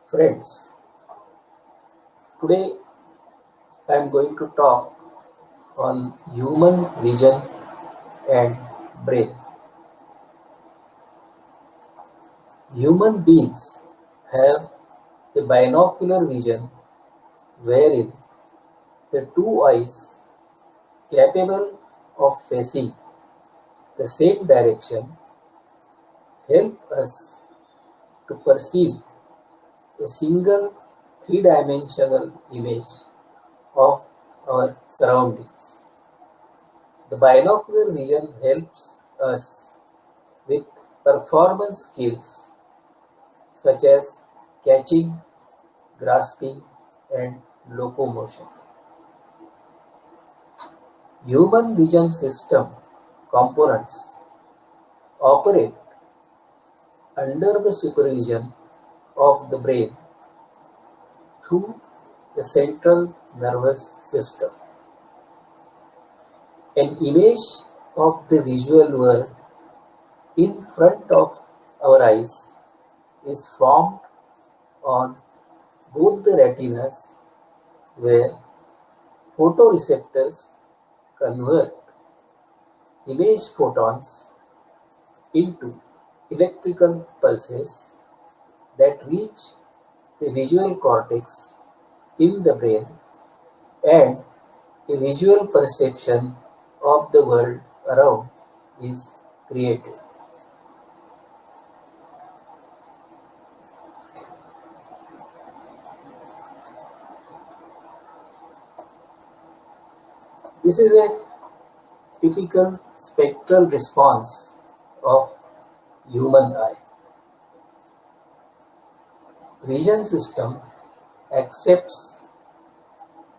Friends, today I am going to talk on human vision and brain. Human beings have a binocular vision wherein the two eyes capable of facing the same direction help us to perceive a single three-dimensional image of our surroundings. The binocular vision helps us with performance skills such as catching, grasping, and locomotion. Human vision system components operate under the supervision of the brain through the central nervous system. An image of the visual world in front of our eyes is formed on both the retinas, where photoreceptors convert image photons into electrical pulses that reach the visual cortex in the brain, and a visual perception of the world around is created. This is a typical spectral response of human eye. Vision system accepts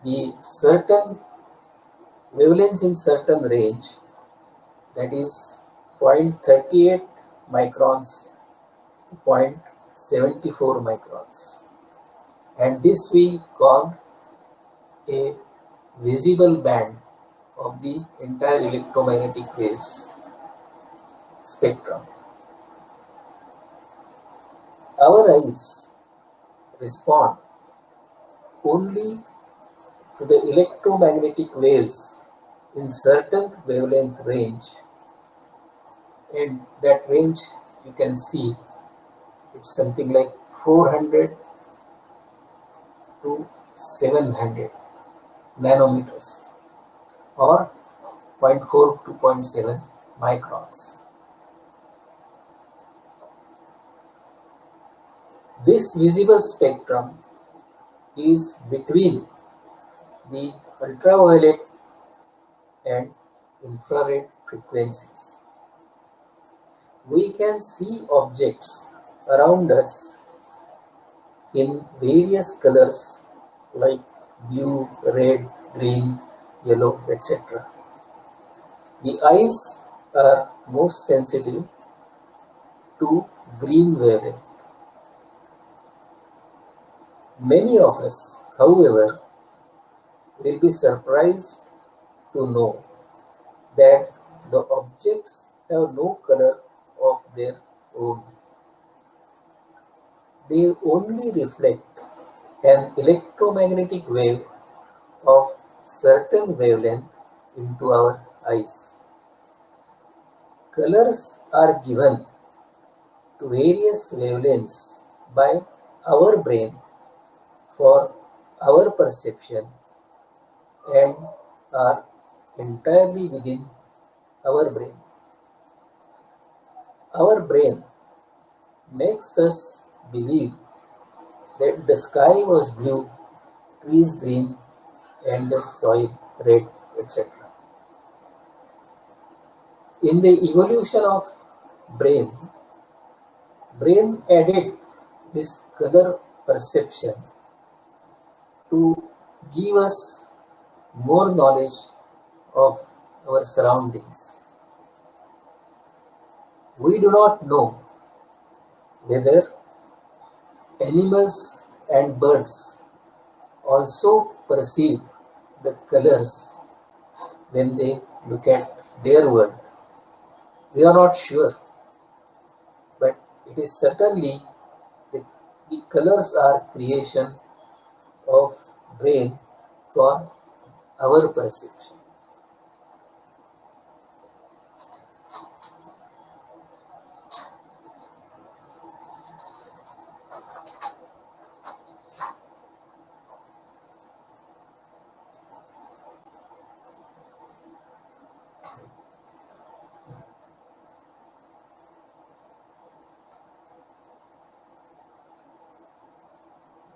the certain wavelengths in certain range, that is 0.38 microns to 0.74 microns, and this we call a visible band of the entire electromagnetic waves spectrum. Our eyes respond only to the electromagnetic waves in certain wavelength range, and that range you can see it's something like 400 to 700 nanometers or 0.4 to 0.7 microns. This visible spectrum is between the ultraviolet and infrared frequencies. We can see objects around us in various colors like blue, red, green, yellow, etc. The eyes are most sensitive to green wavelength. Many of us, however, will be surprised to know that the objects have no color of their own. They only reflect an electromagnetic wave of certain wavelength into our eyes. Colors are given to various wavelengths by our brain for our perception and are entirely within our brain. Our brain makes us believe that the sky was blue, trees green, and the soil red, etc. In the evolution of brain added this color perception to give us more knowledge of our surroundings. We do not know whether animals and birds also perceive the colors when they look at their world. We are not sure, but it is certainly the The colors are creation of brain for our perception.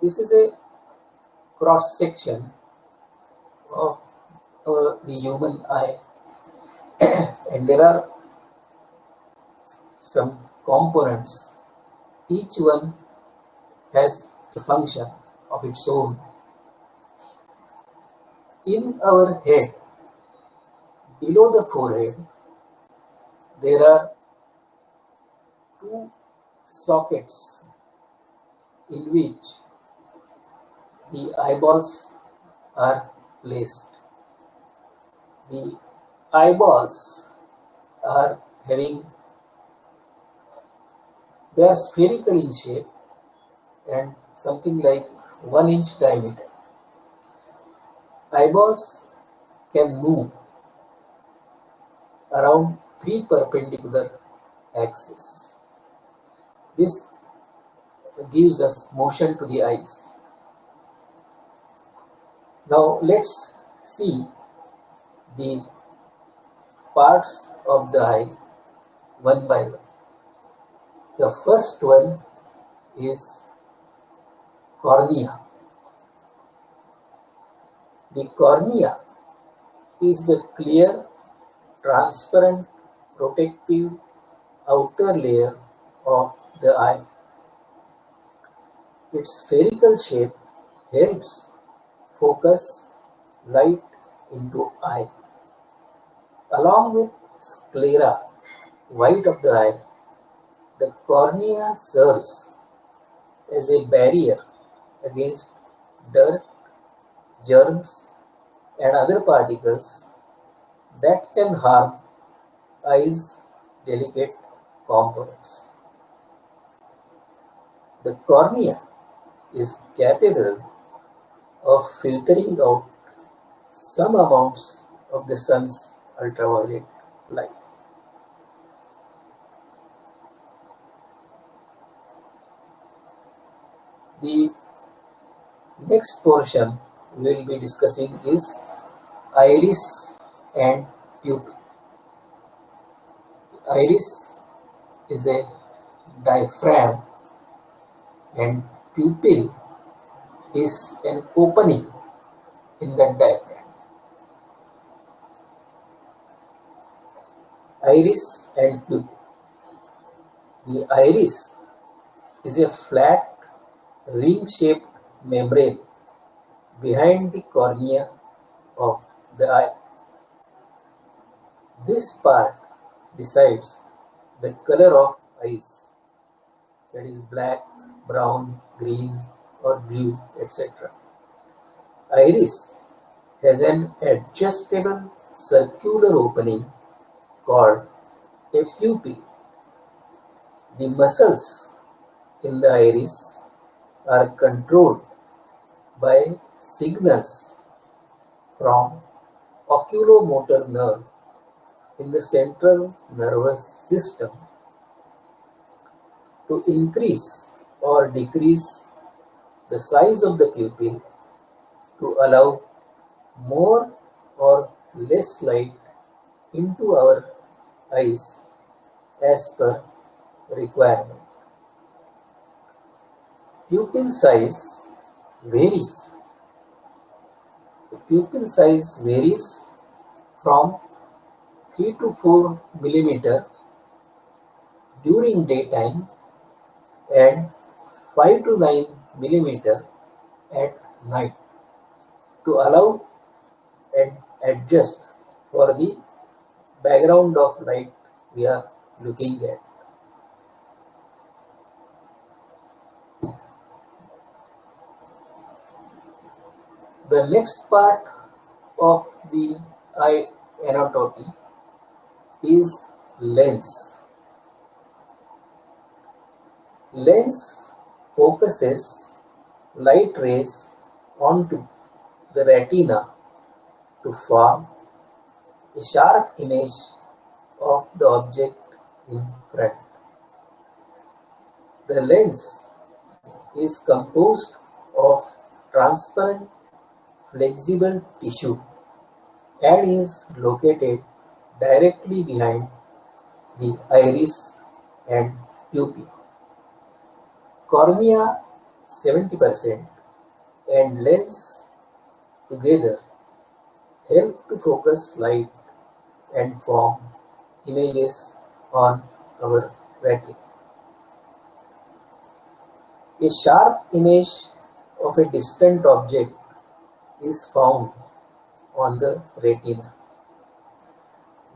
This is a cross section of the human eye, and there are some components. Each one has a function of its own. In our head, below the forehead, there are two sockets in which the eyeballs are placed. The eyeballs are having, they are spherical in shape and something like 1 inch diameter. Eyeballs can move around 3 perpendicular axes. This gives us motion to the eyes. Now let's see the parts of the eye one by one. The first one is cornea. The cornea is the clear, transparent, protective outer layer of the eye. Its spherical shape helps focus light into eye. Along with sclera, white of the eye, the cornea serves as a barrier against dirt, germs, and other particles that can harm eye's delicate components. The cornea is capable of filtering out some amounts of the sun's ultraviolet light. The next portion we will be discussing is iris and pupil. Iris is a diaphragm and pupil is an opening in the diaphragm. Iris and pupil. The iris is a flat ring-shaped membrane behind the cornea of the eye. This part decides the color of eyes, that is black, brown, green or blue, etc. Iris has an adjustable circular opening called a pupil. The muscles in the iris are controlled by signals from oculomotor nerve in the central nervous system to increase or decrease the size of the pupil to allow more or less light into our eyes as per requirement. Pupil size varies. The pupil size varies from 3 to 4 millimeter during daytime and 5 to 9 millimeter at night to allow and adjust for the background of light we are looking at. The next part of the eye anatomy is lens. Lens focuses light rays onto the retina to form a sharp image of the object in front. The lens is composed of transparent, flexible tissue and is located directly behind the iris and pupil. Cornea 70% and lens together help to focus light and form images on our retina. A sharp image of a distant object is found on the retina.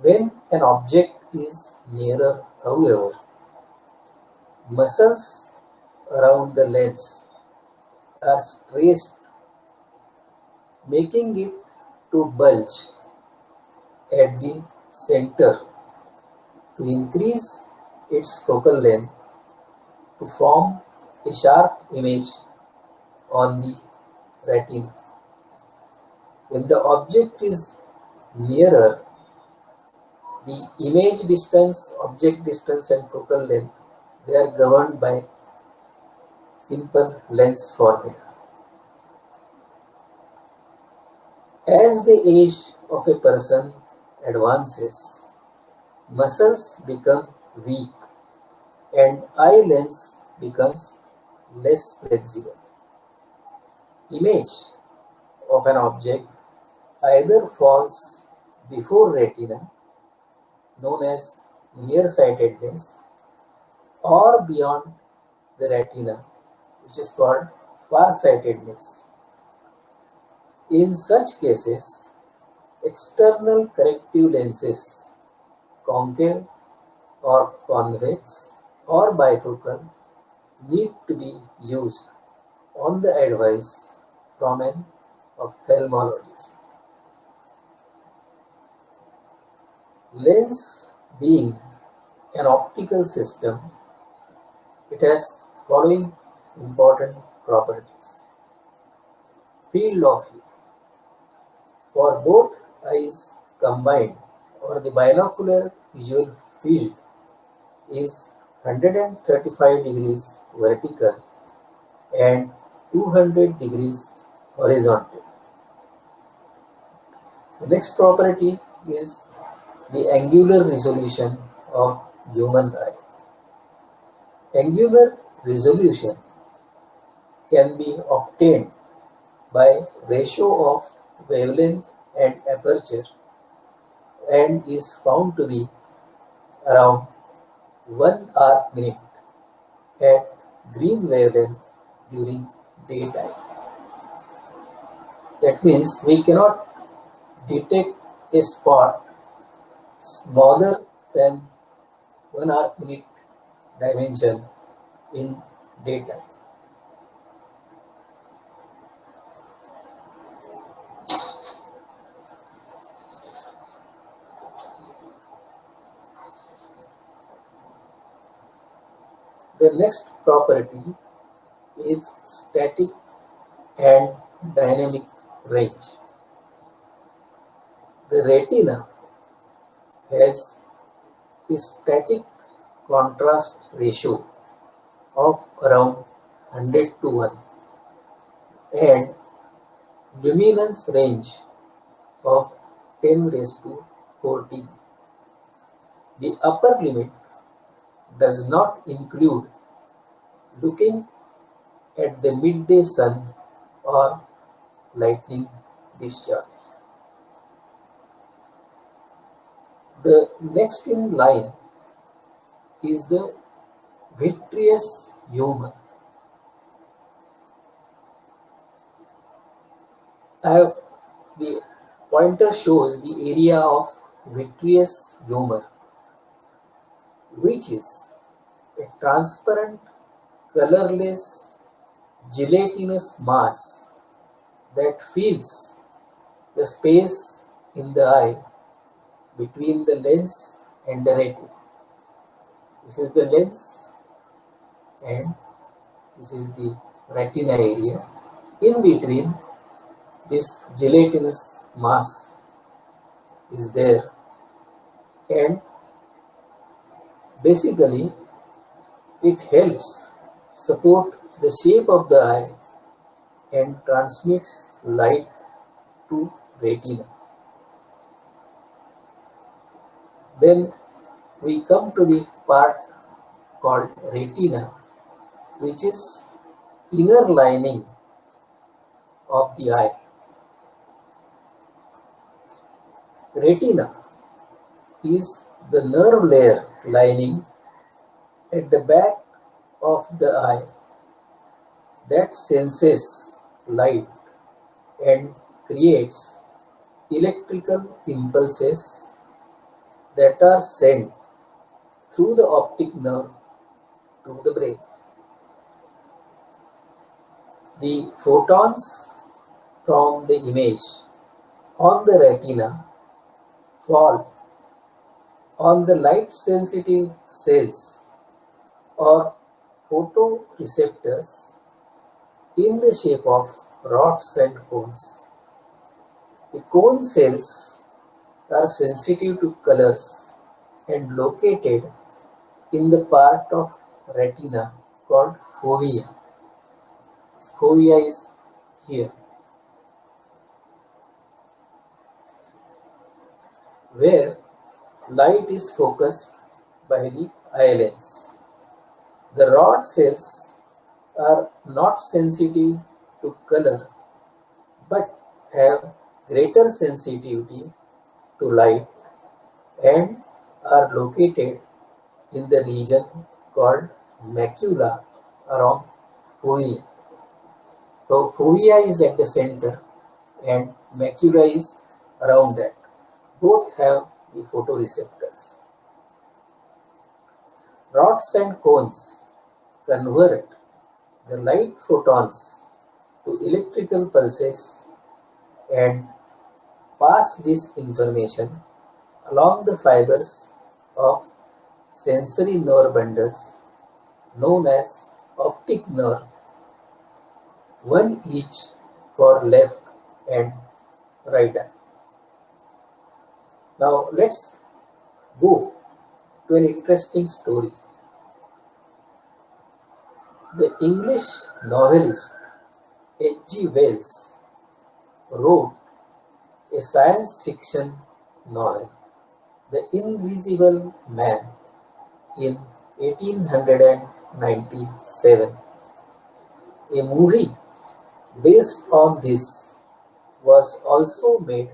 When an object is nearer, however, muscles around the lens are stressed, making it to bulge at the center to increase its focal length to form a sharp image on the retina. When the object is nearer, the image distance, object distance and focal length, they are governed by simple lens formula. As the age of a person advances, muscles become weak and eye lens becomes less flexible. Image of an object either falls before retina, known as nearsightedness, or beyond the retina, which is called farsightedness. In such cases, external corrective lenses, concave or convex or bifocal, need to be used on the advice from an ophthalmologist. Lens being an optical system, it has following important properties. Field of view. For both eyes combined, or the binocular visual field is 135 degrees vertical and 200 degrees horizontal. The next property is the angular resolution of human eye. Angular resolution can be obtained by ratio of wavelength and aperture and is found to be around 1 arc minute at green wavelength during daytime. That means we cannot detect a spot smaller than 1 arc minute dimension in daytime. The next property is static and dynamic range. The retina has a static contrast ratio of around 100 to 1 and luminance range of 10 raised to 14. The upper limit does not include looking at the midday sun or lightning discharge. The next in line is the vitreous humor. The pointer shows the area of vitreous humor, which is a transparent, colorless, gelatinous mass that fills the space in the eye between the lens and the retina. This is the lens and This is the retina area. In between, this gelatinous mass is there, and basically it helps support the shape of the eye and transmits light to retina. Then we come to the part called retina, which is inner lining of the eye. Retina is the nerve layer lining at the back of the eye that senses light and creates electrical impulses that are sent through the optic nerve to the brain. The photons from the image on the retina fall on the light sensitive cells or photoreceptors in the shape of rods and cones. The cone cells are sensitive to colors and located in the part of retina called fovea. Fovea is here, where light is focused by the eye lens. The rod cells are not sensitive to color but have greater sensitivity to light and are located in the region called macula around fovea. So fovea is at the center and macula is around that. Both have the photoreceptors. Rods and cones convert the light photons to electrical pulses and pass this information along the fibers of sensory nerve bundles known as optic nerve, one each for left and right eye. Now let's go to an interesting story. The English novelist H.G. Wells wrote a science fiction novel, The Invisible Man, in 1897. A movie based on this was also made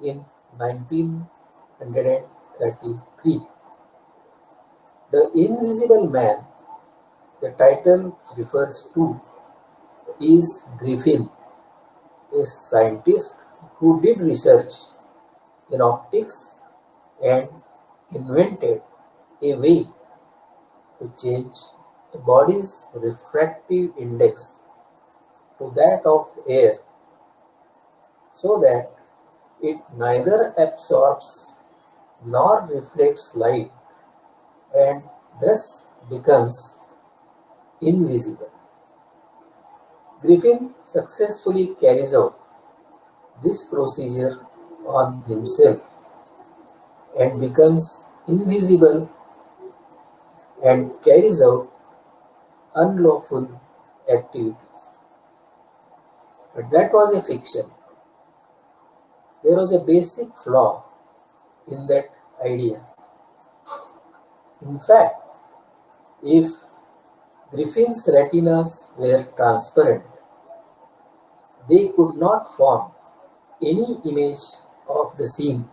in 1933. The Invisible Man, the title refers to, is Griffin, a scientist who did research in optics and invented a way to change a body's refractive index to that of air so that it neither absorbs nor reflects light and thus becomes invisible. Griffin successfully carries out this procedure on himself and becomes invisible and carries out unlawful activities. But that was a fiction. There was a basic flaw in that idea. In fact, if Griffin's retinas were transparent, they could not form any image of the scene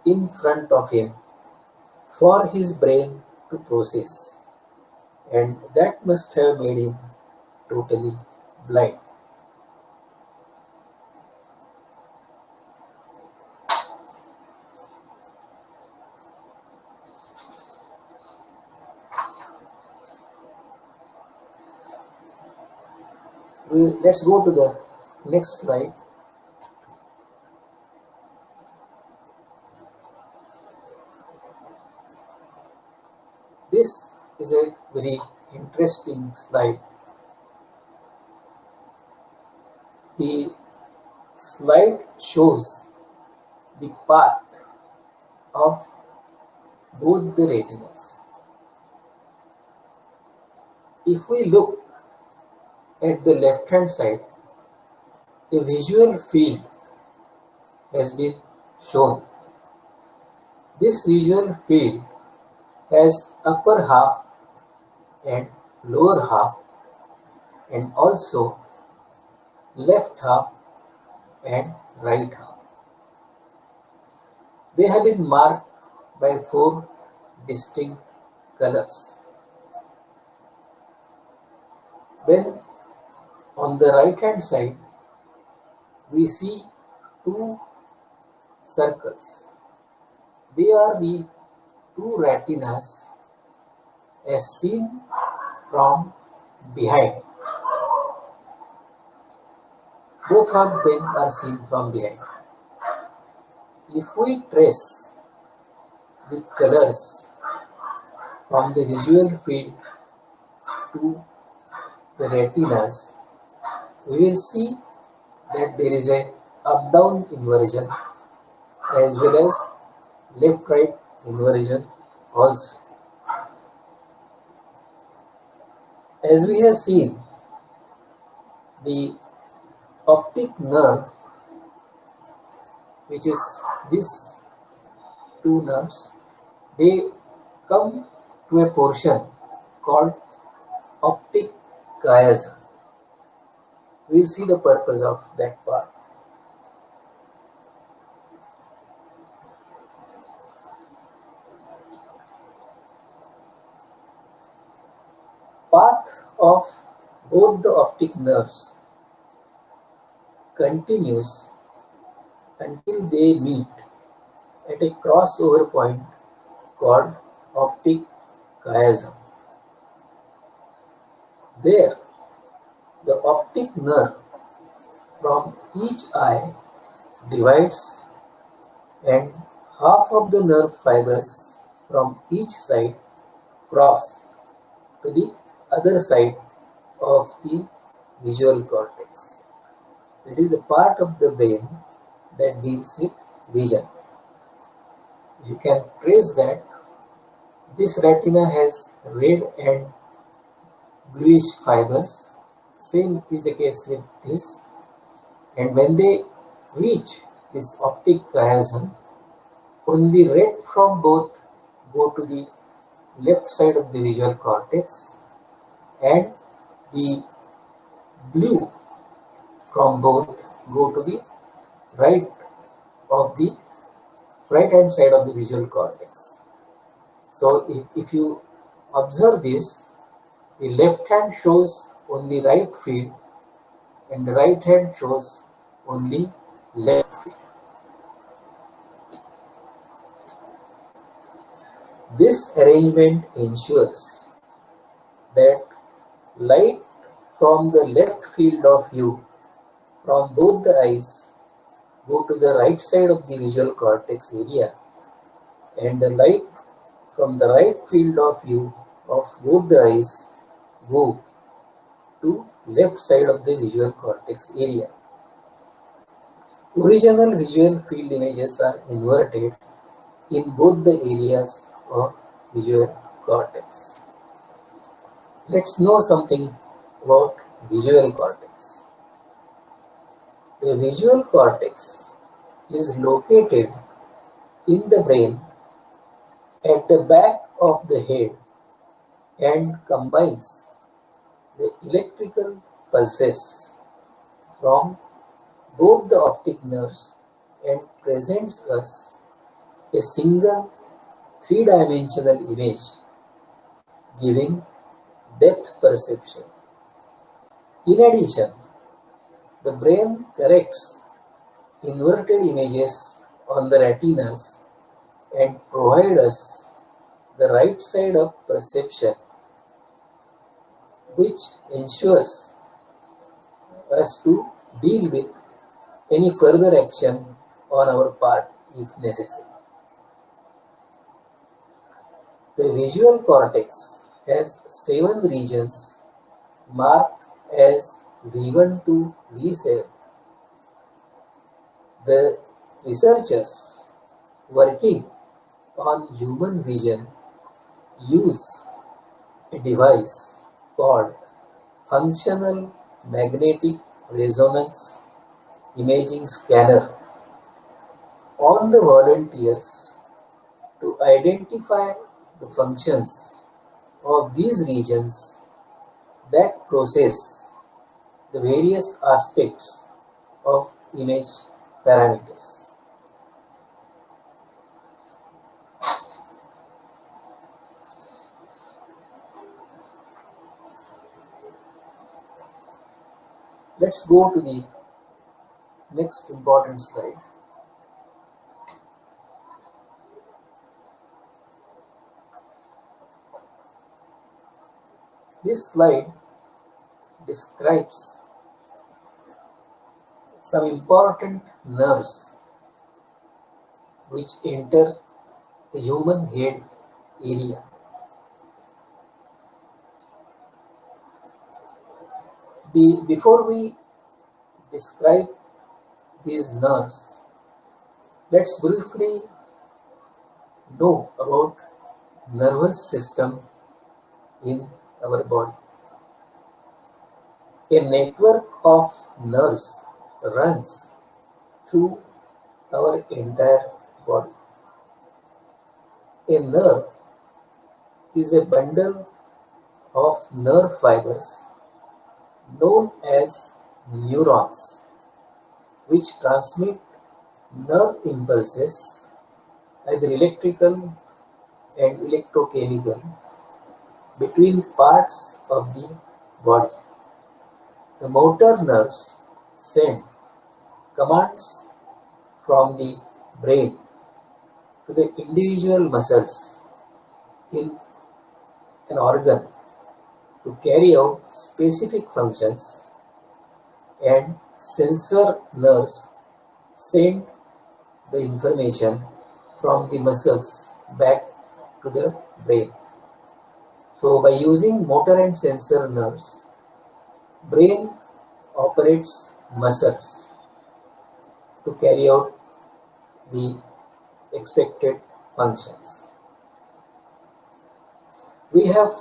in front of him for his brain to process, and that must have made him totally blind. Let's go to the next slide. This is a very interesting slide The slide shows the path of both the retinas. If we look at the left hand side, a visual field has been shown. This visual field has upper half and lower half, and also left half and right half. They have been marked by four distinct colors. Then on the right hand side, we see two circles. They are the two retinas as seen from behind. Both of them are seen from behind. If we trace the colors from the visual field to the retinas, we will see that there is a up-down inversion as well as left-right inversion also. As we have seen, the optic nerve, which is these two nerves, they come to a portion called optic chiasm. We will see the purpose of that part. Path of both the optic nerves continues until they meet at a crossover point called optic chiasm. There, the optic nerve from each eye divides, and half of the nerve fibers from each side cross to the other side of the visual cortex. It is the part of the brain that deals with vision. You can trace that this retina has red and bluish fibers. Same is the case with this. And when they reach this optic chiasm, only red from both go to the left side of the visual cortex, and the blue from both go to the right hand side of the visual cortex. So if you observe this, the left hand shows only right field and the right hand shows only left field. This arrangement ensures that light from the left field of view from both the eyes go to the right side of the visual cortex area, and the light from the right field of view of both the eyes go to left side of the visual cortex area. Original visual field images are inverted in both the areas of visual cortex. Let's know something about visual cortex. The visual cortex is located in the brain at the back of the head and combines the electrical pulses from both the optic nerves and presents us a single three-dimensional image giving depth perception. In addition, the brain corrects inverted images on the retinas and provides us the right side of perception, which ensures us to deal with any further action on our part if necessary. The visual cortex has 7 regions marked as V1 to V7 The researchers working on human vision use a device called functional magnetic resonance imaging scanner on the volunteers to identify the functions of these regions that process the various aspects of image parameters. Let's go to the next important slide. This slide describes some important nerves which enter the human head area. Before we describe these nerves, let's briefly know about nervous system in our body. A network of nerves runs through our entire body. A nerve is a bundle of nerve fibers known as neurons, which transmit nerve impulses, either electrical and electrochemical, between parts of the body. The motor nerves send commands from the brain to the individual muscles in an organ to carry out specific functions, and sensor nerves send the information from the muscles back to the brain. So by using motor and sensor nerves, brain operates muscles to carry out the expected functions. We have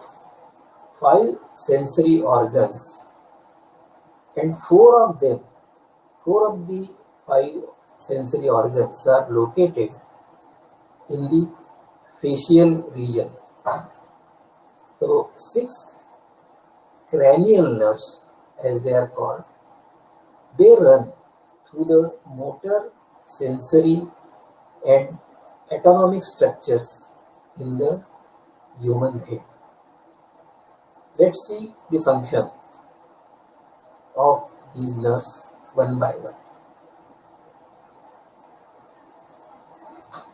5 sensory organs, and 4 of the 5 sensory organs are located in the facial region. So 6 cranial nerves, as they are called, they run through the motor, sensory and autonomic structures in the human head. Let's see the function of these nerves one by one.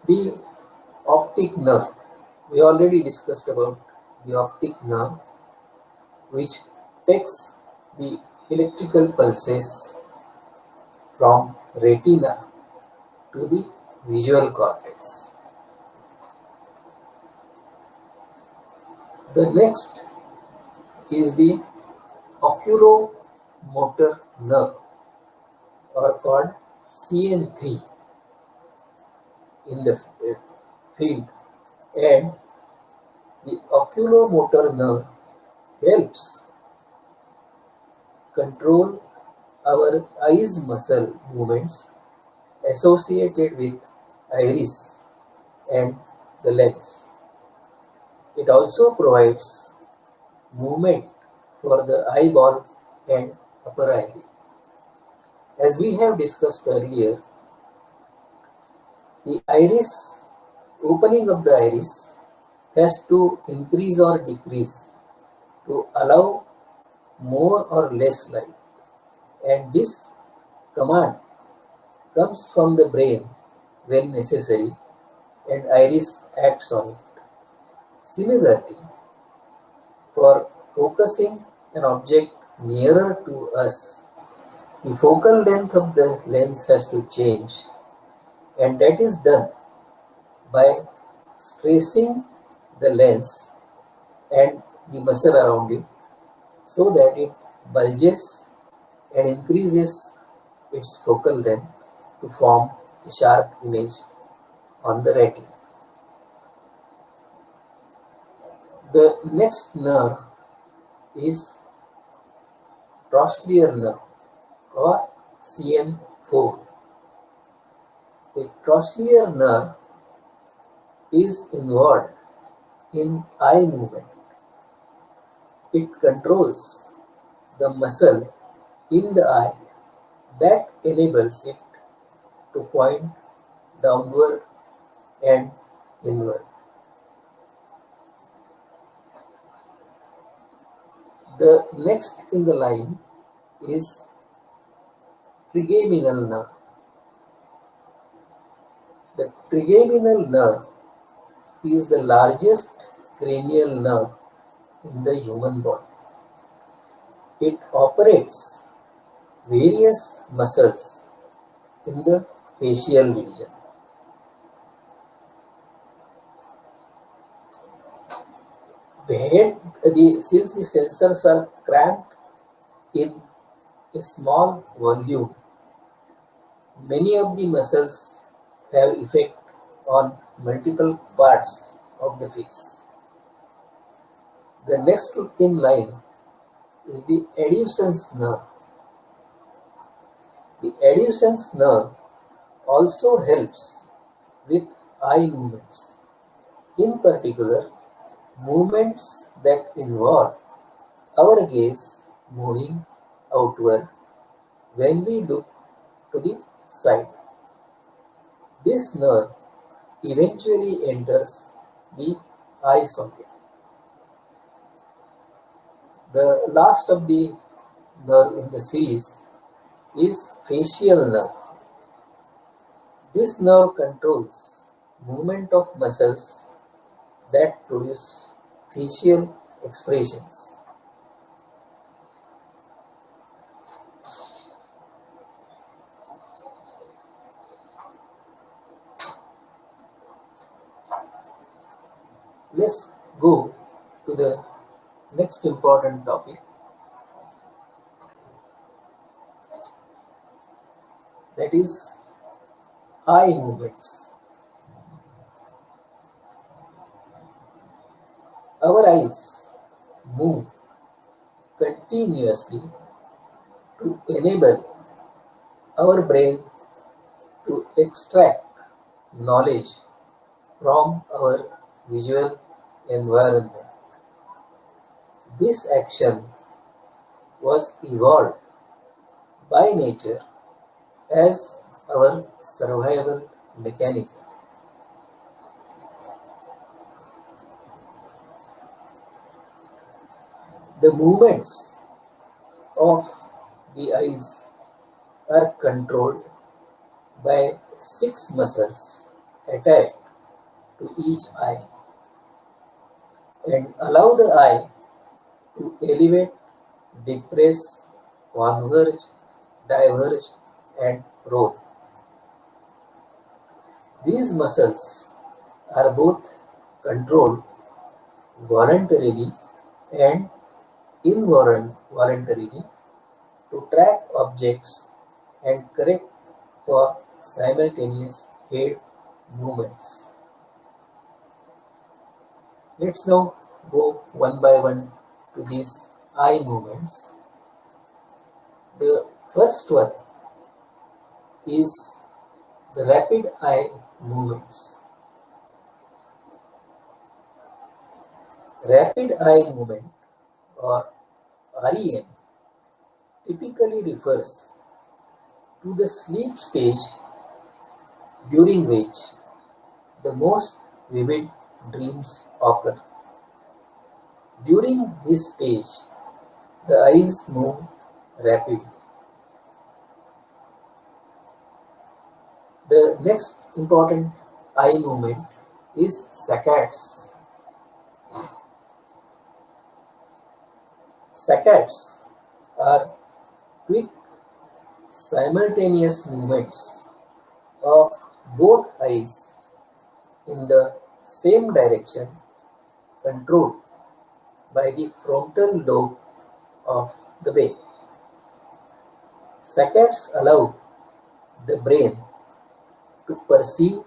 The optic nerve. We already discussed about the optic nerve, which takes the electrical pulses from retina to the visual cortex. The next is the oculomotor nerve, or called CN3 in the field, and the oculomotor nerve helps control our eyes muscle movements associated with iris and the lens. It also provides movement for the eyeball and upper eyelid. As we have discussed earlier, the iris, opening of the iris, has to increase or decrease to allow more or less light, and this command comes from the brain when necessary, and iris acts on it. Similarly, for focusing an object nearer to us, the focal length of the lens has to change, and that is done by stressing the lens and the muscle around it so that it bulges and increases its focal length to form a sharp image on the retina. The next nerve is trochlear nerve or CN4. The trochlear nerve is involved in eye movement. It controls the muscle in the eye that enables it to point downward and inward. The next in the line is trigeminal nerve. The trigeminal nerve is the largest cranial nerve in the human body. It operates various muscles in the facial region. Since the sensors are cramped in a small volume, many of the muscles have effect on multiple parts of the face. The next in line is the adducens nerve. The adducens nerve also helps with eye movements, in particular movements that involve our gaze moving outward when we look to the side. This nerve eventually enters the eye socket. The last of the nerve in the series is facial nerve. This nerve controls movement of muscles that produce facial expressions. Let's go to the next important topic, that is eye movements. Our eyes move continuously to enable our brain to extract knowledge from our visual environment. This action was evolved by nature as our survival mechanism. The movements of the eyes are controlled by 6 muscles attached to each eye and allow the eye to elevate, depress, converge, diverge, and roll. These muscles are both controlled voluntarily and involuntarily to track objects and correct for simultaneous head movements. Let's now go one by one to these eye movements. The first one is the rapid eye movements. Rapid eye movement or REM typically refers to the sleep stage during which the most vivid dreams occur. During this stage, the eyes move rapidly. The next important eye movement is saccades. Saccades are quick simultaneous movements of both eyes in the same direction, controlled by the frontal lobe of the brain. Saccades allow the brain to perceive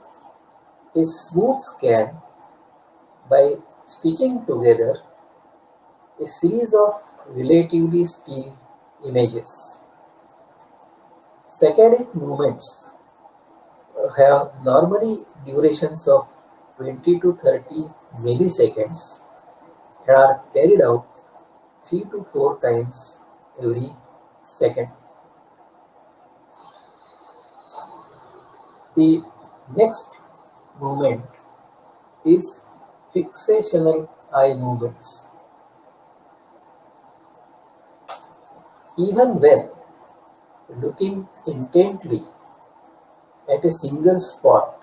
a smooth scan by stitching together a series of relatively still images. Saccadic movements have normally durations of 20 to 30 milliseconds and are carried out 3 to 4 times every second. The next movement is fixational eye movements. Even when looking intently at a single spot,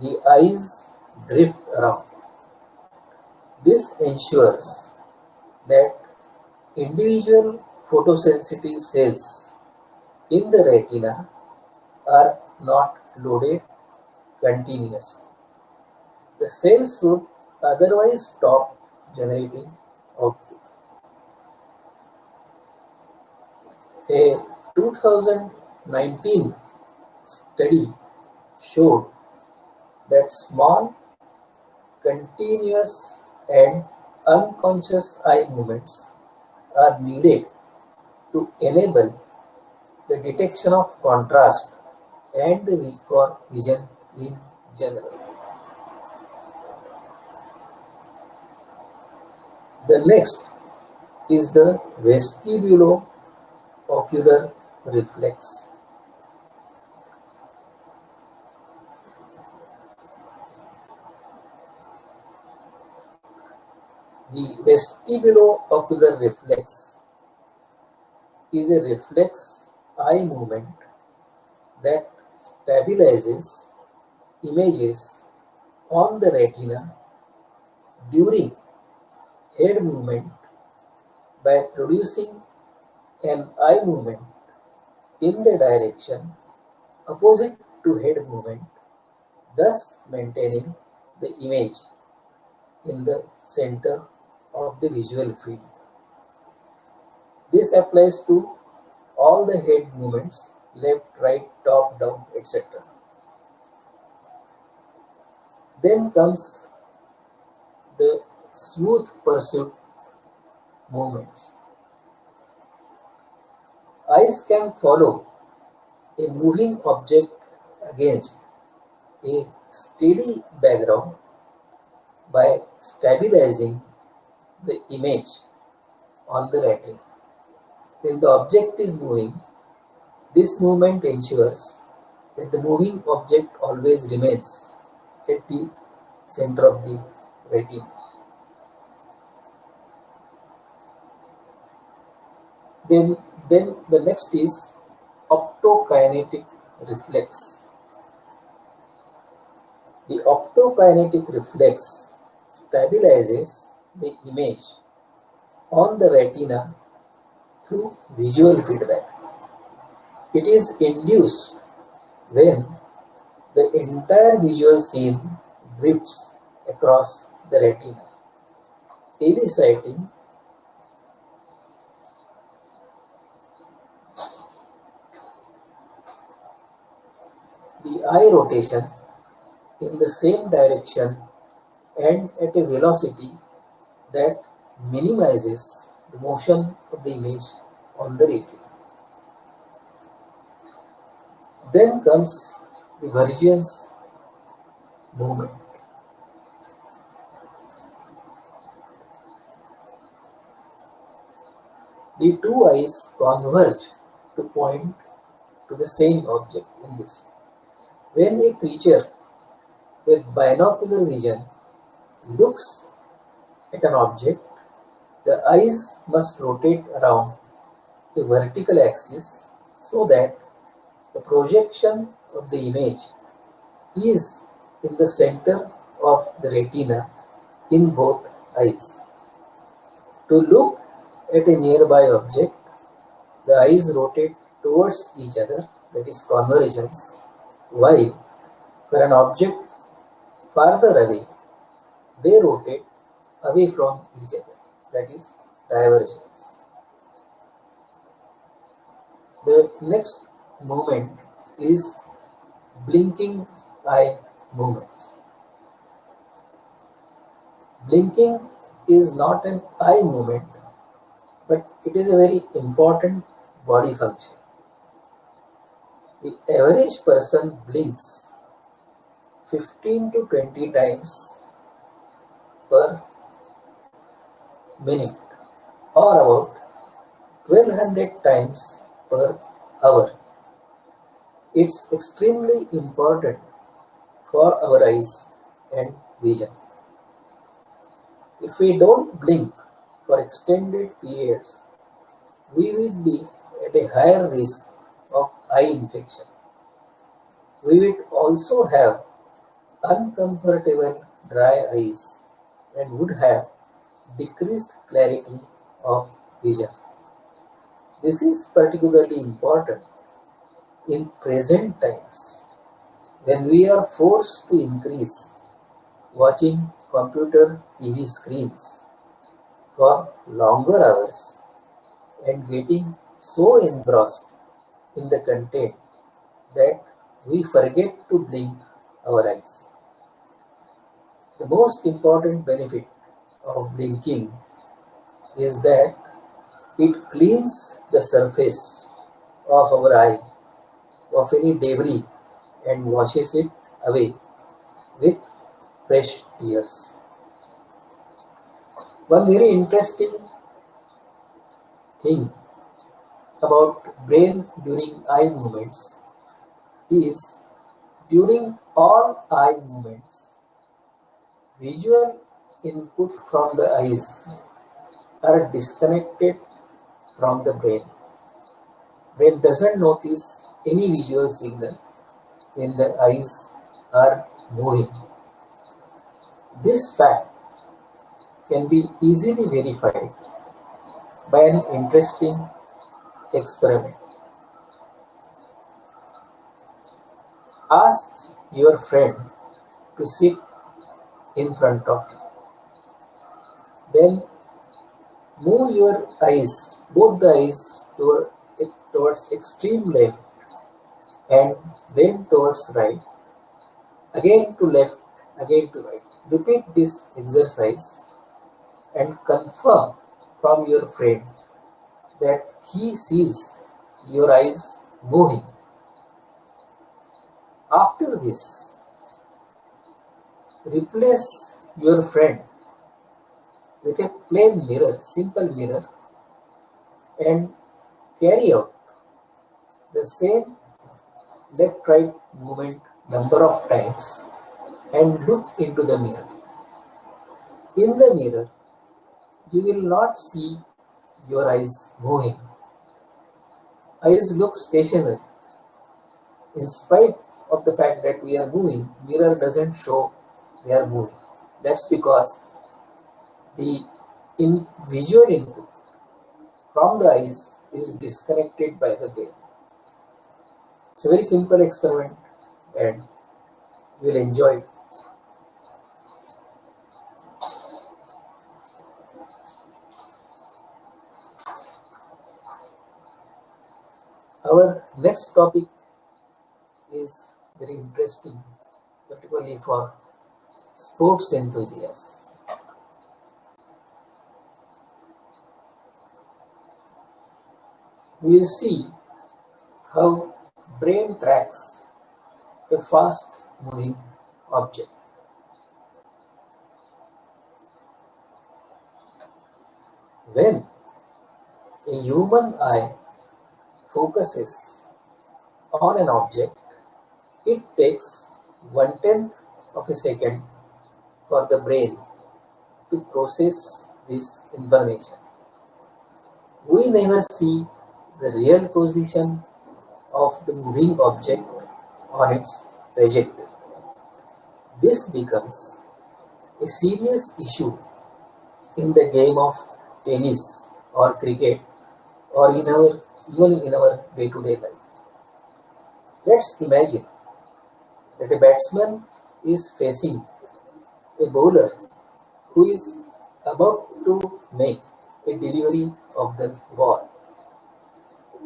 the eyes drift around. This ensures that individual photosensitive cells in the retina are not loaded continuously. The cells would otherwise stop generating output. A 2019 study showed that small, continuous, and unconscious eye movements are needed to enable the detection of contrast and the weak for vision in general. The next is the vestibulo-ocular reflex. The vestibulo-ocular reflex is a reflex eye movement that stabilizes images on the retina during head movement by producing an eye movement in the direction opposite to head movement, thus maintaining the image in the center of the visual field. This applies to all the head movements, left, right, top, down, etc. Then comes the smooth pursuit movements. Eyes can follow a moving object against a steady background by stabilizing the image on the retina. When the object is moving, this movement ensures that the moving object always remains at the center of the retina. Then the next is optokinetic reflex. The optokinetic reflex stabilizes the image on the retina through visual feedback. It is induced when the entire visual scene drifts across the retina, eliciting the eye rotation in the same direction and at a velocity that minimizes the motion of the image on the retina. Then comes the Virginian's movement. The two eyes converge to point to the same object in this. When a creature with binocular vision looks at an object, the eyes must rotate around a vertical axis so that the projection of the image is in the center of the retina in both eyes. To look at a nearby object, the eyes rotate towards each other, that is convergence, while for an object farther away, they rotate away from each other, that is divergence. The next movement is Blinking eye movements. Blinking is not an eye movement, but it is a very important body function. The average person blinks 15 to 20 times per minute or about 1200 times per hour. It's extremely important for our eyes and vision. If we don't blink for extended periods, we will be at a higher risk of eye infection. We will also have uncomfortable dry eyes and would have decreased clarity of vision. This is particularly important in present times when we are forced to increase watching computer TV screens for longer hours and getting so engrossed in the content that we forget to blink our eyes. The most important benefit of blinking is that it cleans the surface of our eye of any debris and washes it away with fresh tears. One very interesting thing about brain during eye movements is during all eye movements, visual input from the eyes are disconnected from the brain. Brain doesn't notice any visual signal when the eyes are moving. This fact can be easily verified by an interesting experiment. Ask your friend to sit in front of you. Then move your eyes, both the eyes towards extreme left and then towards right, again to left, again to right. Repeat this exercise and confirm from your friend that he sees your eyes moving. After this, replace your friend with a plain mirror, simple mirror, and carry out the same left-right movement number of times and look into the mirror. In the mirror, you will not see your eyes moving. Eyes look stationary. In spite of the fact that we are moving, mirror doesn't show we are moving. That's because the visual input from the eyes is disconnected by the brain. It's a very simple experiment and you will enjoy it. Our next topic is very interesting, particularly for sports enthusiasts. We will see how brain tracks a fast moving object. When a human eye focuses on an object, it takes 1/10 of a second for the brain to process this information. We never see the real position of the moving object on its trajectory. This becomes a serious issue in the game of tennis or cricket or even in our day-to-day life. Let's imagine that a batsman is facing a bowler who is about to make a delivery of the ball.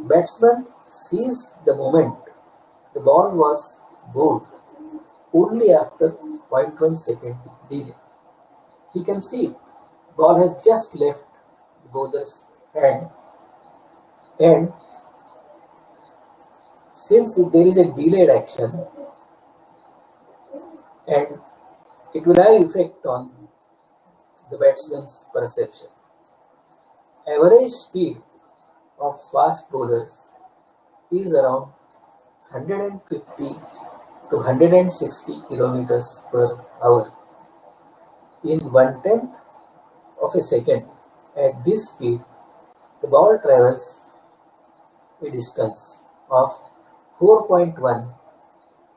Batsman sees the moment the ball was bored only after 0.1 second delay. He can see it. Ball has just left the bowler's hand, and since there is a delayed action, and it will have effect on the batsman's perception. Average speed of fast bowlers is around 150 to 160 kilometers per hour. In one-tenth of a second, at this speed, the ball travels a distance of 4.1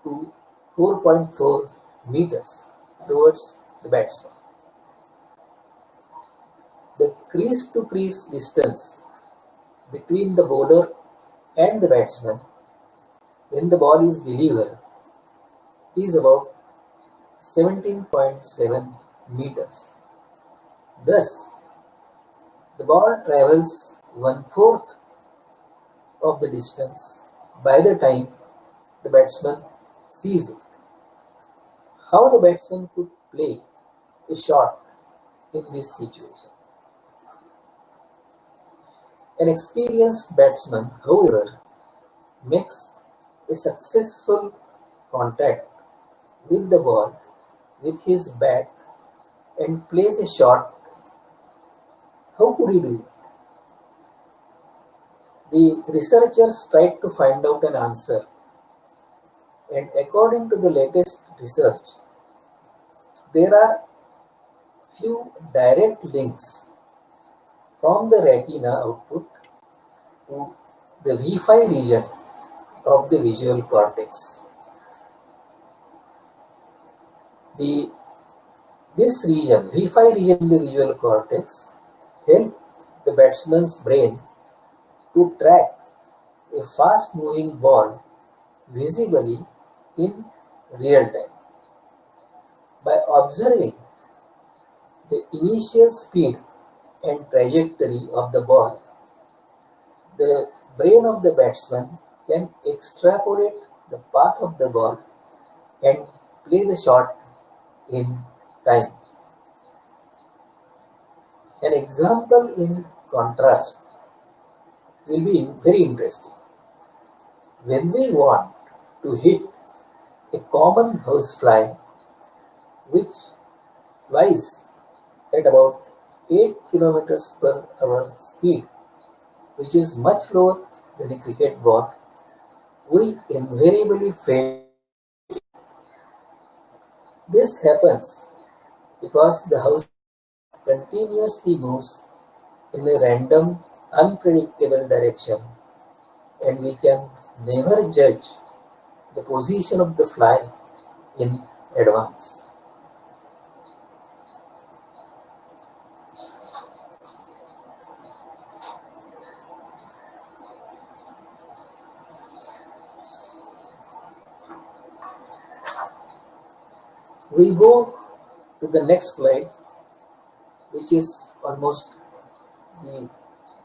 to 4.4 meters towards the batsman. The crease to crease distance between the bowler and the batsman when the ball is delivered is about 17.7 meters. Thus, the ball travels one-fourth of the distance by the time the batsman sees it. How the batsman could play a shot in this situation? An experienced batsman, however, makes a successful contact with the ball with his bat and plays a shot. How could he do it? The researchers tried to find out an answer, and according to the latest research, there are few direct links from the retina output to the V5 region of the visual cortex. The This region, V5 region in the visual cortex, help the batsman's brain to track a fast moving ball visibly in real time. By observing the initial speed and trajectory of the ball, the brain of the batsman can extrapolate the path of the ball and play the shot in time. An example in contrast will be very interesting. When we want to hit a common housefly which flies at about 8 kilometers per hour speed, which is much lower than a cricket ball, we invariably fail. This happens because the house continuously moves in a random, unpredictable direction, and we can never judge the position of the fly in advance. We go to the next slide, which is almost the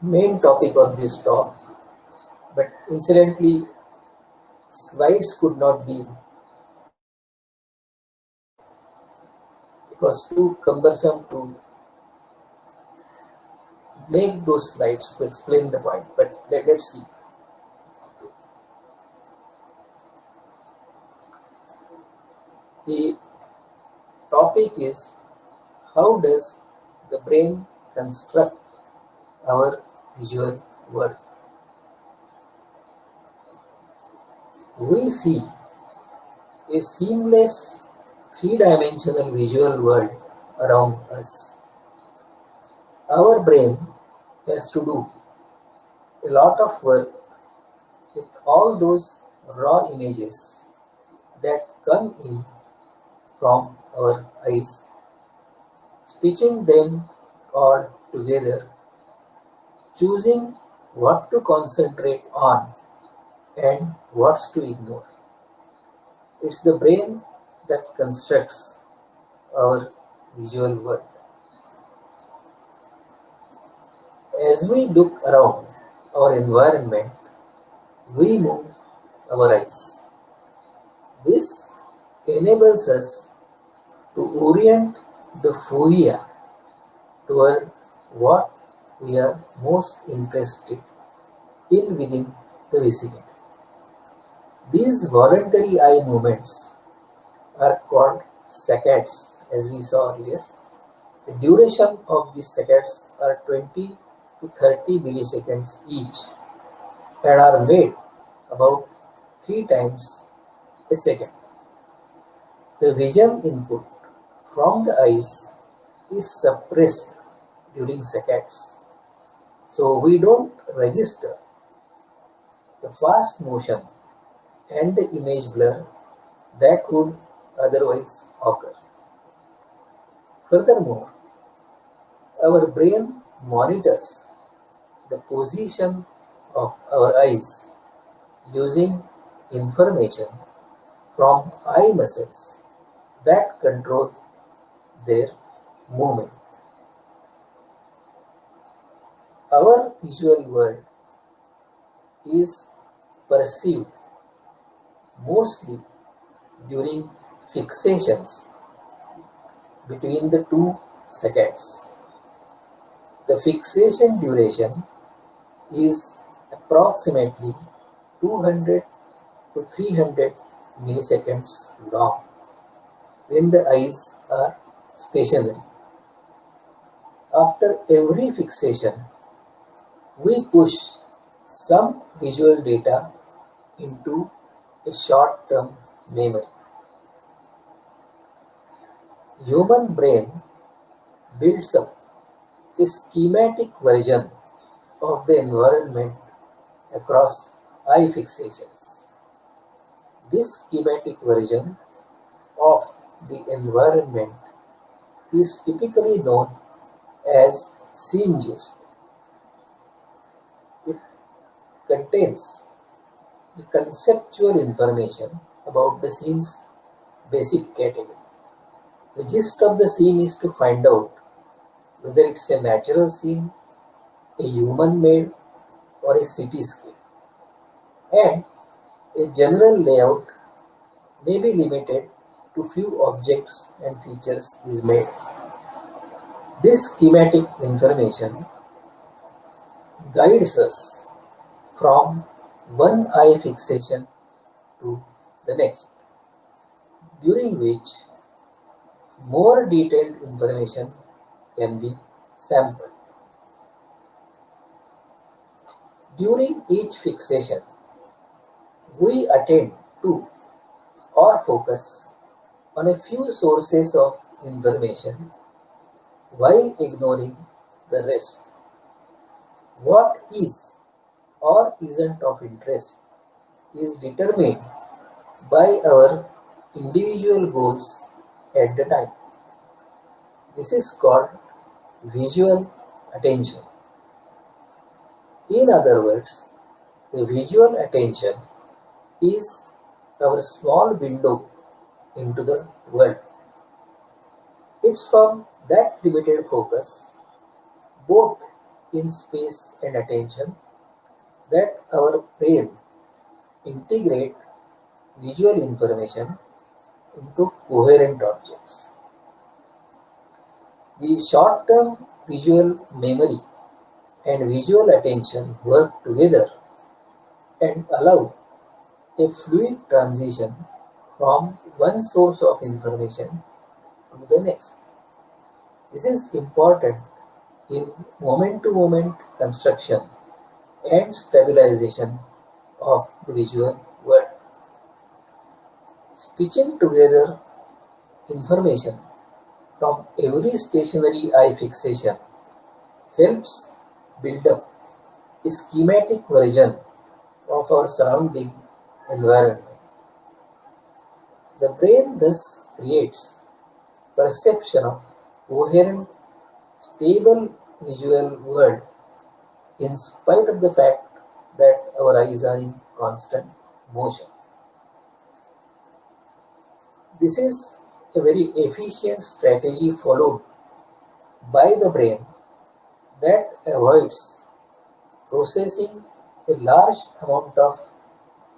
main topic of this talk, but incidentally, slides could not be, it was too cumbersome to make those slides to explain the point, but let's see. The topic is, how does the brain construct our visual world? We see a seamless three-dimensional visual world around us. Our brain has to do a lot of work with all those raw images that come in from our eyes, stitching them all together, choosing what to concentrate on and what to ignore. It's the brain that constructs our visual world. As we look around our environment, we move our eyes. This enables us to orient the fovea toward what we are most interested in within the vicinity. These voluntary eye movements are called saccades, as we saw earlier. The duration of these saccades are 20 to 30 milliseconds each and are made about 3 times a second. The vision input from the eyes is suppressed during saccades, so we don't register the fast motion and the image blur that would otherwise occur. Furthermore, our brain monitors the position of our eyes using information from eye muscles that control their movement. Our visual world is perceived mostly during fixations between the two saccades. The fixation duration is approximately 200 to 300 milliseconds long when the eyes are stationary. After every fixation, we push some visual data into a short-term memory. Human brain builds up a schematic version of the environment across eye fixations. This schematic version of the environment is typically known as scene gist. It contains the conceptual information about the scene's basic category. The gist of the scene is to find out whether it's a natural scene, a human-made, or a cityscape, and a general layout may be limited to few objects and features is made. This schematic information guides us from one eye fixation to the next, during which more detailed information can be sampled. During each fixation, we attend to or focus on a few sources of information while ignoring the rest. What is or isn't of interest is determined by our individual goals at the time. This is called visual attention. In other words, the visual attention is our small window into the world. It's from that limited focus, both in space and attention, that our brain integrate visual information into coherent objects. The short-term visual memory and visual attention work together and allow a fluid transition from one source of information to the next. This is important in moment-to-moment construction and stabilization of the visual world. Stitching together information from every stationary eye fixation helps build up a schematic version of our surrounding environment. The brain thus creates perception of coherent, stable visual world in spite of the fact that our eyes are in constant motion. This is a very efficient strategy followed by the brain that avoids processing a large amount of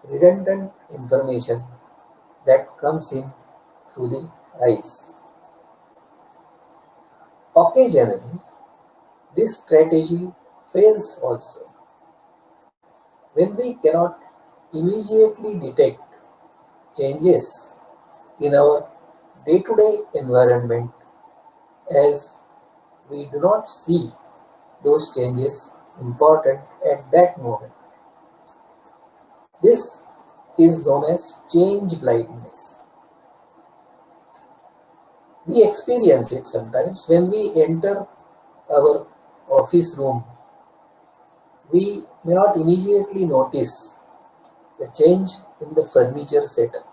redundant information that comes in through the eyes. Occasionally, this strategy fails also when we cannot immediately detect changes in our day-to-day environment as we do not see those changes important at that moment. This is known as change blindness. We experience it sometimes when we enter our office room. We may not immediately notice the change in the furniture setup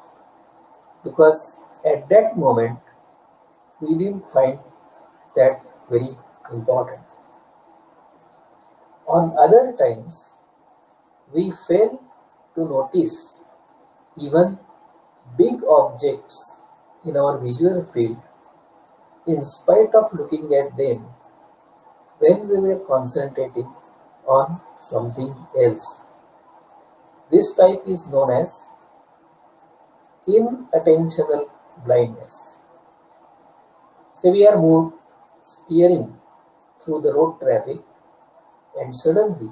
because at that moment we didn't find that very important. On other times, we fail to notice even big objects in our visual field in spite of looking at them when we were concentrating on something else. This type is known as inattentional blindness. Say we are moved steering through the road traffic and suddenly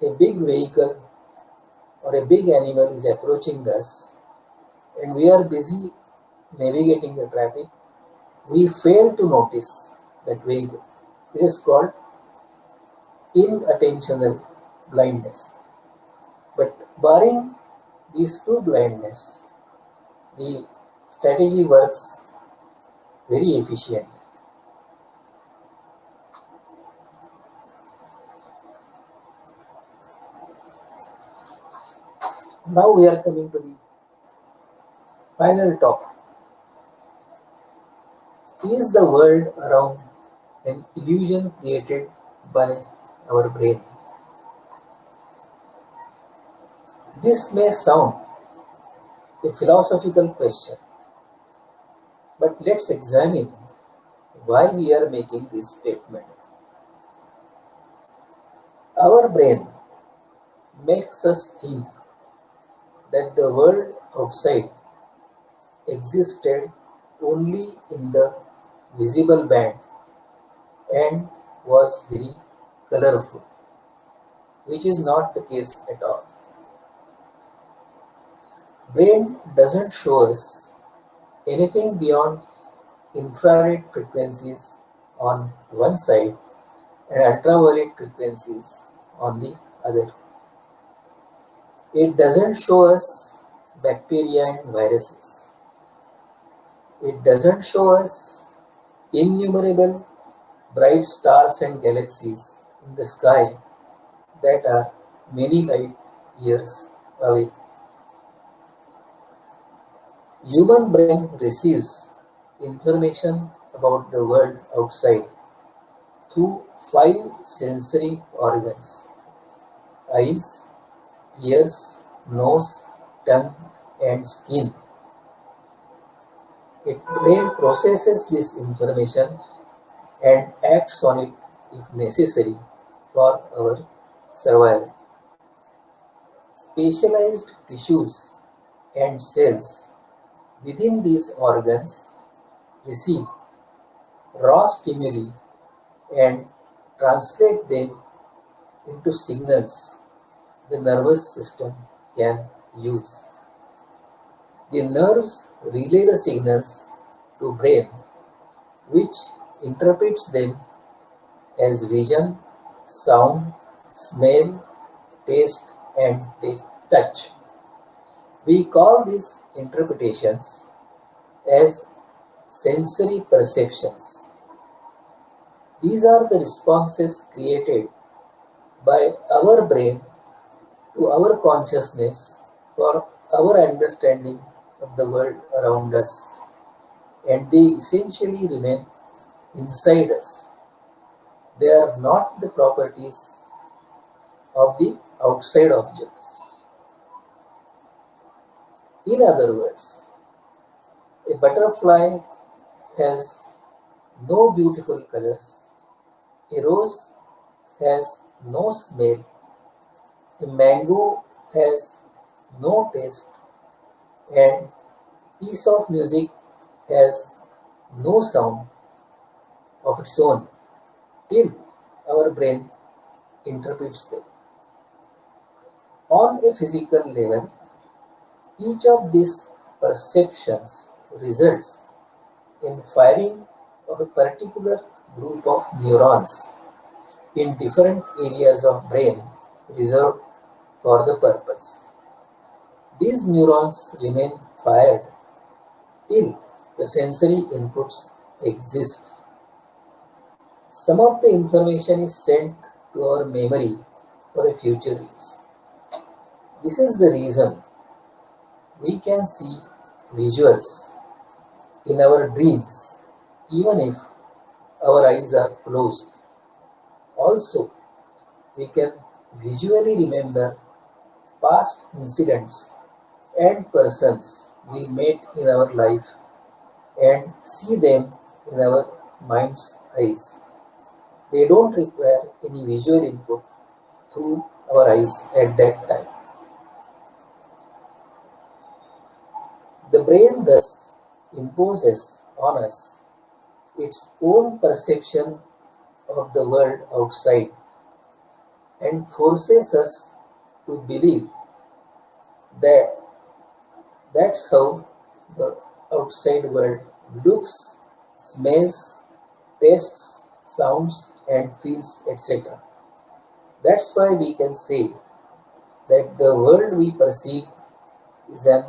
a big vehicle or a big animal is approaching us and we are busy navigating the traffic, we fail to notice that vehicle. This is called inattentional blindness. But barring these two blindness, the strategy works very efficient. Now we are coming to the final topic. Is the world around an illusion created by our brain? This may sound a philosophical question, but let's examine why we are making this statement. Our brain makes us think that the world outside existed only in the visible band and was very colorful, which is not the case at all. Brain doesn't show us anything beyond infrared frequencies on one side and ultraviolet frequencies on the other. It doesn't show us bacteria and viruses. It doesn't show us innumerable bright stars and galaxies in the sky that are many light years away. Human brain receives information about the world outside through five sensory organs: eyes, ears, nose, tongue, and skin. It brain processes this information and acts on it if necessary for our survival. Specialized tissues and cells within these organs receive raw stimuli and translate them into signals the nervous system can use. The nerves relay the signals to brain, which interprets them as vision, sound, smell, taste, and touch. We call these interpretations as sensory perceptions. These are the responses created by our brain to our consciousness for our understanding of the world around us, and they essentially remain inside us. They are not the properties of the outside objects. In other words, a butterfly has no beautiful colors, a rose has no smell, a mango has no taste, and Piece of music has no sound of its own till our brain interprets them. On a physical level, each of these perceptions results in firing of a particular group of neurons in different areas of brain reserved for the purpose. These neurons remain fired till the sensory inputs exist. Some of the information is sent to our memory for a future use. This is the reason we can see visuals in our dreams even if our eyes are closed. Also, we can visually remember past incidents and persons we met in our life and see them in our mind's eyes. They don't require any visual input through our eyes at that time. The brain thus imposes on us its own perception of the world outside and forces us to believe that that's how the outside world looks, smells, tastes, sounds, and feels, etc. That's why we can say that the world we perceive is an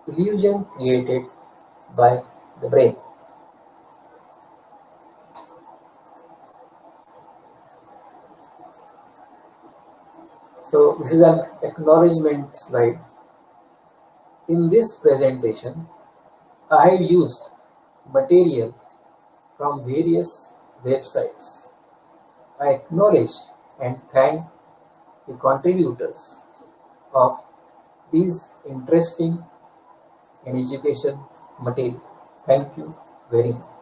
illusion created by the brain. So this is an acknowledgement slide. In this presentation, I have used material from various websites. I acknowledge and thank the contributors of these interesting and education material. Thank you very much.